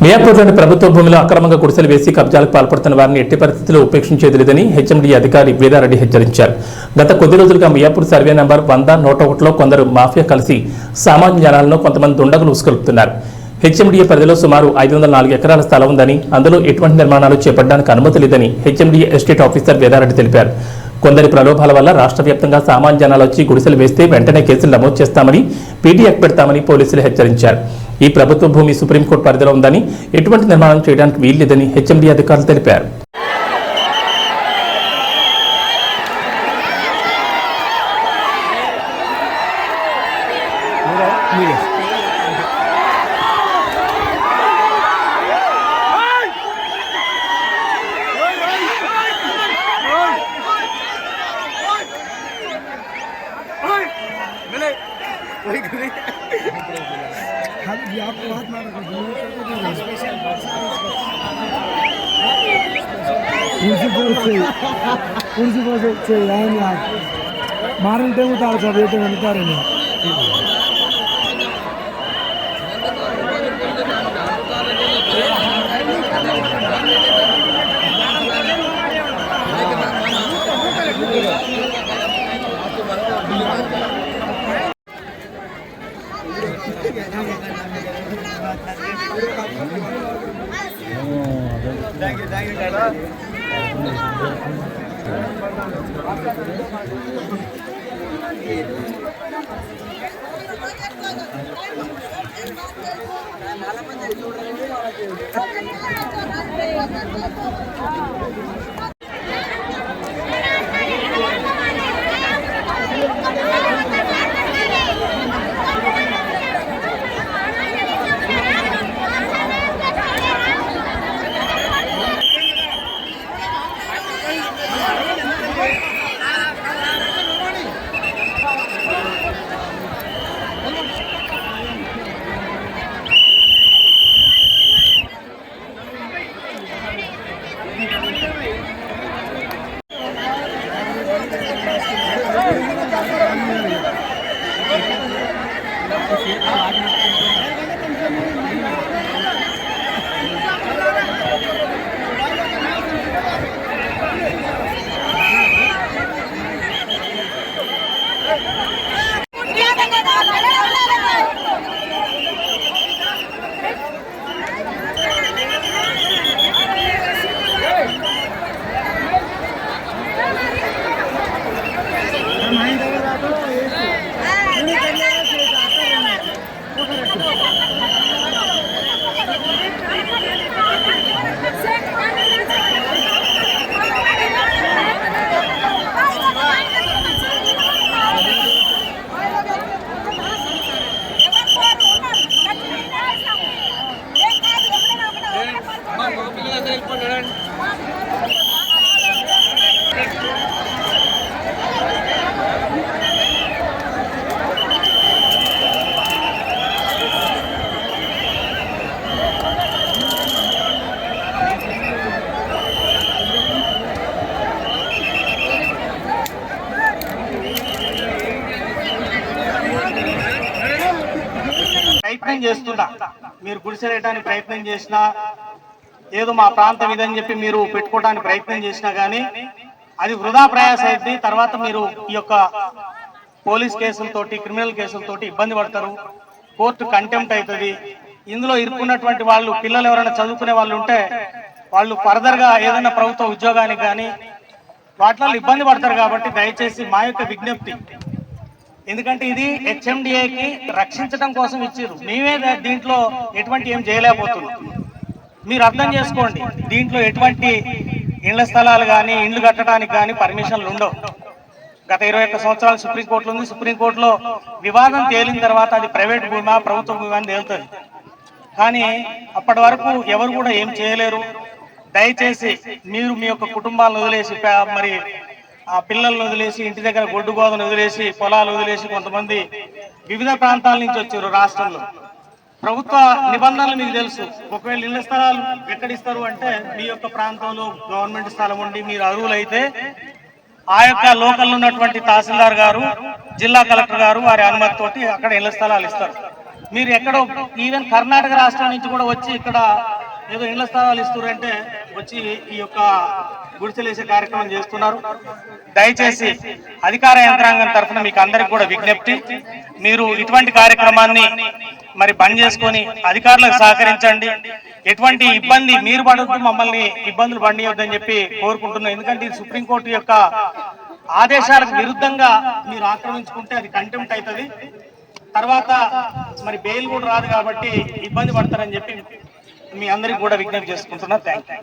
మియాపూర్లోని ప్రభుత్వ భూమిలో అక్రమంగా గుడిసెలు వేసి కబ్జాలకు పాల్పడుతున్న వారిని ఎట్టి పరిస్థితుల్లో ఉపేక్షించేది లేదని హెచ్ఎండీ అధికారి వేదారెడ్డి హెచ్చరించారు. గత కొద్ది రోజులుగా మియాపూర్ సర్వే నంబర్ 100-101లో కొందరు మాఫియా కలిసి సామాన్య జనాలను కొంతమంది దుండగులు ఉసుకొల్పుతున్నారు. హెచ్ఎండీఏ పరిధిలో సుమారు 504 ఎకరాల స్థలం ఉందని, అందులో ఎటువంటి నిర్మాణాలు చేపట్టడానికి అనుమతి లేదని హెచ్ఎండీఏ ఎస్టేట్ ఆఫీసర్ వేదారెడ్డి తెలిపారు. కొందరి ప్రలోభాల వల్ల రాష్ట్ర వ్యాప్తంగా సామాన్య జనాలు వచ్చి గుడిసెలు వేస్తే వెంటనే కేసులు నమోదు చేస్తామని, పీటీ యాక్ట్ పెడతామని పోలీసులు హెచ్చరించారు. ఈ ప్రభుత్వ భూమి సుప్రీంకోర్టు పరిధిలో ఉందని, ఎటువంటి నిర్మాణం చేయడానికి వీల్లేదని హెచ్ఎండీ అధికారులు తెలిపారు. मारते उतार सब ये तो उतारेंगे ప్రయత్నం చేస్తున్నా. మీరు గుడిసెలేయడానికి ప్రయత్నం చేసినా, ఏదో మా ప్రాంతం ఇదని చెప్పి మీరు పెట్టుకోవడానికి ప్రయత్నం చేసినా కానీ అది వృధా ప్రయాస అయింది. తర్వాత మీరు ఈ యొక్క పోలీస్ కేసులతోటి, క్రిమినల్ కేసులతోటి ఇబ్బంది పడతారు. కోర్టు కంటెంప్ట్ అవుతుంది. ఇందులో ఇరుక్కున్నటువంటి వాళ్ళు, పిల్లలు ఎవరైనా చదువుకునే వాళ్ళు ఉంటే వాళ్ళు ఫర్దర్గా ఏదైనా ప్రభుత్వ ఉద్యోగానికి కానీ వాటిలో ఇబ్బంది పడతారు. కాబట్టి దయచేసి మా యొక్క విజ్ఞప్తి, ఎందుకంటే ఇది హెచ్ఎండిఏకి రక్షించడం కోసం ఇచ్చారు. మేమే దీంట్లో ఎటువంటి ఏం చేయలేకపోతున్నాం. మీరు అర్థం చేసుకోండి, దీంట్లో ఎటువంటి ఇళ్ల స్థలాలు కానీ ఇండ్లు కట్టడానికి కానీ పర్మిషన్లు ఉండవు. గత 21 సంవత్సరాలు సుప్రీంకోర్టులో ఉంది. సుప్రీంకోర్టులో వివాదం తేలిన తర్వాత అది ప్రైవేట్ భూమా ప్రభుత్వ భూమా అని తేలుతుంది. కానీ అప్పటి వరకు ఎవరు కూడా ఏం చేయలేరు. దయచేసి మీరు మీ యొక్క కుటుంబాలను వదిలేసి, మరి ఆ పిల్లలను వదిలేసి, ఇంటి దగ్గర గొడ్డు గోదను వదిలేసి, పొలాలు వదిలేసి కొంతమంది వివిధ ప్రాంతాల నుంచి వచ్చారు రాష్ట్రంలో. ప్రభుత్వ నిబంధనలు మీకు తెలుసు. ఒకవేళ ఇళ్ల స్థలాలు ఎక్కడిస్తారు అంటే మీ యొక్క ప్రాంతంలో గవర్నమెంట్ స్థలం ఉండి మీరు అర్హులైతే ఆ యొక్క లోకల్ ఉన్నటువంటి తహసీల్దార్ గారు, జిల్లా కలెక్టర్ గారు వారి అనుమతితోటి అక్కడ ఇళ్ల స్థలాలు ఇస్తారు. మీరు ఎక్కడో ఈవెన్ కర్ణాటక రాష్ట్రం నుంచి కూడా వచ్చి ఇక్కడ ఏదో ఇళ్ల స్థలాలు ఇస్తున్నారంటే వచ్చి ఈ యొక్క గుడిసెలు వేసే కార్యక్రమం చేస్తున్నారు. దయచేసి అధికార యంత్రాంగం తరఫున మీకు అందరికి కూడా విజ్ఞప్తి, మీరు ఇటువంటి కార్యక్రమాన్ని మరి బంద్ చేసుకొని అధికారులకు సహకరించండి. ఎటువంటి ఇబ్బంది మీరు పడొద్దు, మమ్మల్ని ఇబ్బందులు పడియొద్దని చెప్పి కోరుకుంటున్నాం. ఎందుకంటే ఇది సుప్రీంకోర్టు యొక్క ఆదేశాలకు విరుద్ధంగా మీరు ఆక్రమించుకుంటే అది కంటెంప్ట్ అవుతుంది, తర్వాత మరి బెయిల్ కూడా రాదు, కాబట్టి ఇబ్బంది పడతారని చెప్పి మీ అందరికి కూడా విజ్ఞప్తి చేసుకుంటున్నా. Thank you.